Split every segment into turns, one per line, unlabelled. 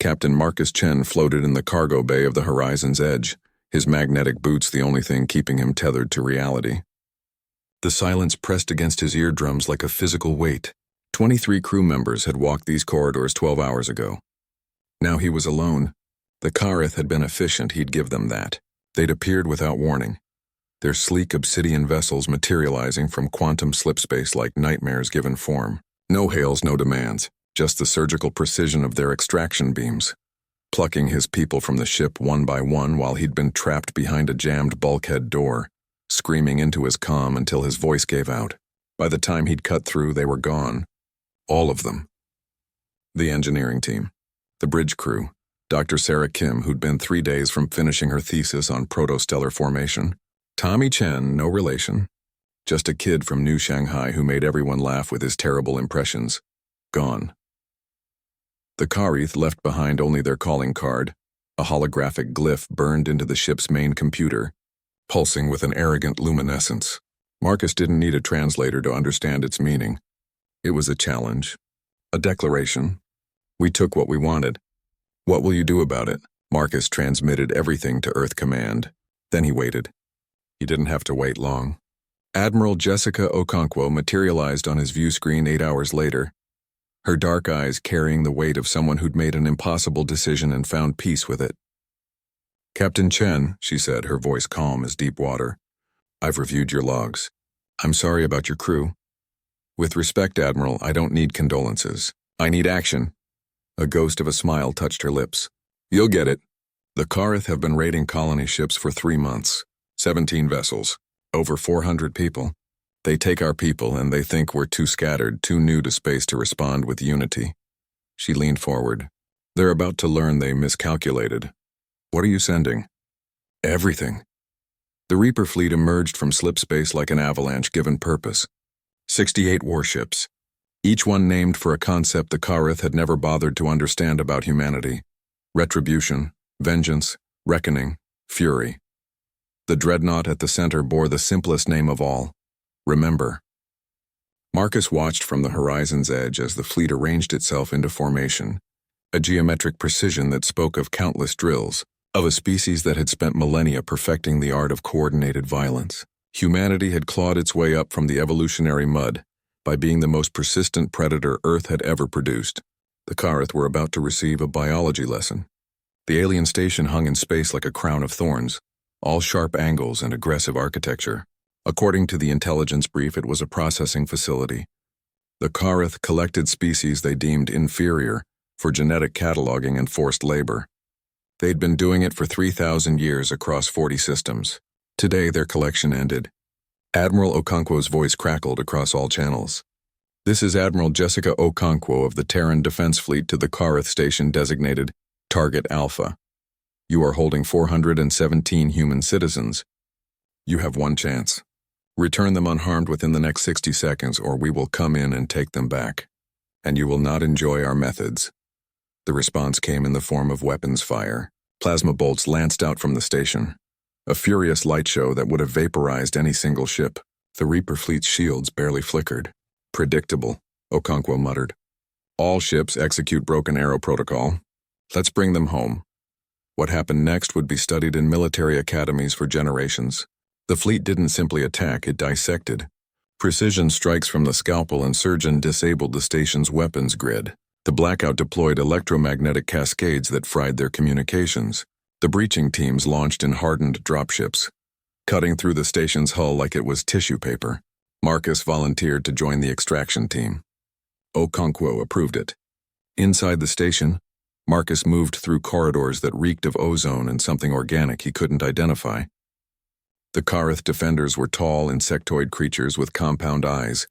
Captain Marcus Chen floated in the cargo bay of the Horizon's Edge, his magnetic boots the only thing keeping him tethered to reality. The silence pressed against his eardrums like a physical weight. 23 crew members had walked these corridors 12 hours ago. Now he was alone. The Kareth had been efficient, he'd give them that. They'd appeared without warning, their sleek obsidian vessels materializing from quantum slipspace like nightmares given form. No hails, no demands, just the surgical precision of their extraction beams, plucking his people from the ship one by one while he'd been trapped behind a jammed bulkhead door, screaming into his comm until his voice gave out. By the time he'd cut through, they were gone. All of them. The engineering team, the bridge crew, Dr. Sarah Kim, who'd been 3 days from finishing her thesis on protostellar formation, Tommy Chen, no relation, just a kid from New Shanghai who made everyone laugh with his terrible impressions, gone. The Kareth left behind only their calling card, a holographic glyph burned into the ship's main computer, pulsing with an arrogant luminescence. Marcus didn't need a translator to understand its meaning. It was a challenge, a declaration. We took what we wanted. What will you do about it? Marcus transmitted everything to Earth Command. Then he waited. He didn't have to wait long. Admiral Jessica Okonkwo materialized on his view screen 8 hours later, her dark eyes carrying the weight of someone who'd made an impossible decision and found peace with it. "Captain Chen," she said, her voice calm as deep water, "I've reviewed your logs. I'm sorry about your crew. With respect, Admiral, I don't need condolences. I need action." A ghost of a smile touched her lips. "You'll get it. The Kareth have been raiding colony ships for 3 months. 17 vessels. Over 400 people. They take our people and they think we're too scattered, too new to space to respond with unity." She leaned forward. "They're about to learn they miscalculated. What are you sending?" "Everything." The Reaper fleet emerged from slipspace like an avalanche given purpose. 68 warships, each one named for a concept the Kareth had never bothered to understand about humanity. Retribution, vengeance, reckoning, fury. The dreadnought at the center bore the simplest name of all: Remember. Marcus watched from the Horizon's Edge as the fleet arranged itself into formation, a geometric precision that spoke of countless drills, of a species that had spent millennia perfecting the art of coordinated violence. Humanity had clawed its way up from the evolutionary mud by being the most persistent predator Earth had ever produced. The Kareth were about to receive a biology lesson. The alien station hung in space like a crown of thorns, all sharp angles and aggressive architecture. According to the intelligence brief, it was a processing facility. The Kareth collected species they deemed inferior for genetic cataloging and forced labor. They'd been doing it for 3,000 years across 40 systems. Today, their collection ended. Admiral Okonkwo's voice crackled across all channels. "This is Admiral Jessica Okonkwo of the Terran Defense Fleet to the Kareth station designated Target Alpha. You are holding 417 human citizens. You have one chance. Return them unharmed within the next 60 seconds, or we will come in and take them back. And you will not enjoy our methods." The response came in the form of weapons fire. Plasma bolts lanced out from the station, a furious light show that would have vaporized any single ship. The Reaper fleet's shields barely flickered. "Predictable," Okonkwo muttered. "All ships execute broken arrow protocol. Let's bring them home." What happened next would be studied in military academies for generations. The fleet didn't simply attack, it dissected. Precision strikes from the scalpel and surgeon disabled the station's weapons grid. The blackout deployed electromagnetic cascades that fried their communications. The breaching teams launched in hardened dropships, cutting through the station's hull like it was tissue paper. Marcus volunteered to join the extraction team. Okonkwo approved it. Inside the station, Marcus moved through corridors that reeked of ozone and something organic he couldn't identify. The Kareth defenders were tall, insectoid creatures with compound eyes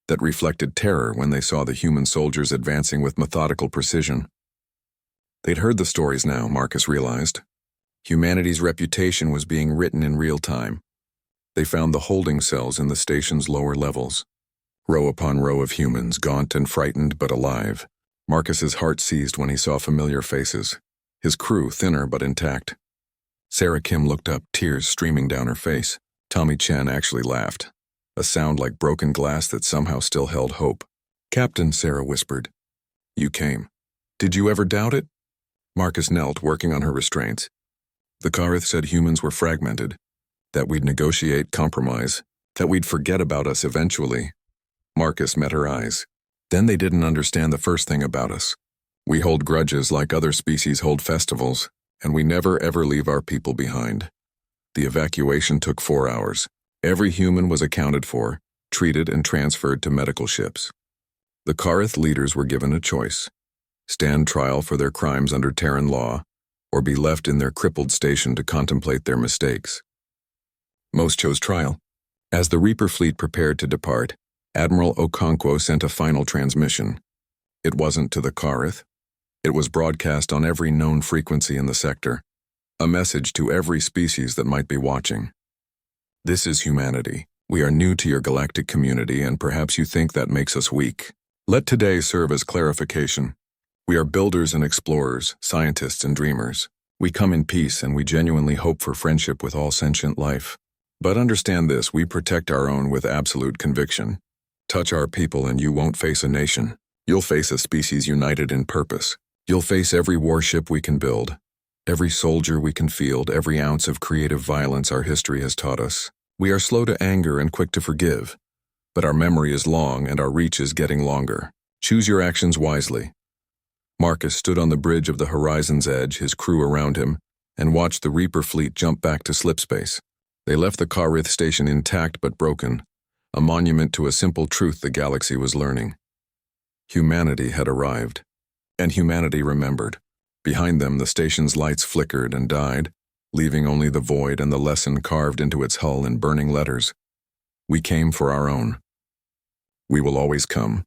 that reflected terror when they saw the human soldiers advancing with methodical precision. They'd heard the stories now, Marcus realized. Humanity's reputation was being written in real time. They found the holding cells in the station's lower levels. Row upon row of humans, gaunt and frightened but alive. Marcus's heart seized when he saw familiar faces. His crew, thinner but intact. Sarah Kim looked up, tears streaming down her face. Tommy Chen actually laughed, a sound like broken glass that somehow still held hope. "Captain," Sarah whispered. "You came. Did you ever doubt it?" Marcus knelt, working on her restraints. The Karith said humans were fragmented, that we'd negotiate, compromise, that we'd forget about us eventually. Marcus met her eyes. Then they didn't understand the first thing about us. We hold grudges like other species hold festivals, and we never ever leave our people behind. The evacuation took 4 hours. Every human was accounted for, treated and transferred to medical ships. The Karith leaders were given a choice: stand trial for their crimes under Terran law, or be left in their crippled station to contemplate their mistakes. Most chose trial. As the Reaper fleet prepared to depart, Admiral Okonkwo sent a final transmission. It wasn't to the Karith. It was broadcast on every known frequency in the sector, a message to every species that might be watching. This is humanity. We are new to your galactic community, and perhaps you think that makes us weak. Let today serve as clarification. We are builders and explorers, scientists and dreamers. We come in peace, and we genuinely hope for friendship with all sentient life. But understand this, we protect our own with absolute conviction. Touch our people and you won't face a nation. You'll face a species united in purpose. You'll face every warship we can build, every soldier we can field, every ounce of creative violence our history has taught us. We are slow to anger and quick to forgive, but our memory is long and our reach is getting longer. Choose your actions wisely. Marcus stood on the bridge of the horizon's edge, his crew around him, and watched the Reaper fleet jump back to slipspace. They left the Karith station intact but broken, a monument to a simple truth the galaxy was learning. Humanity had arrived, and humanity remembered. Behind them, the station's lights flickered and died, leaving only the void and the lesson carved into its hull in burning letters. We came for our own. We will always come.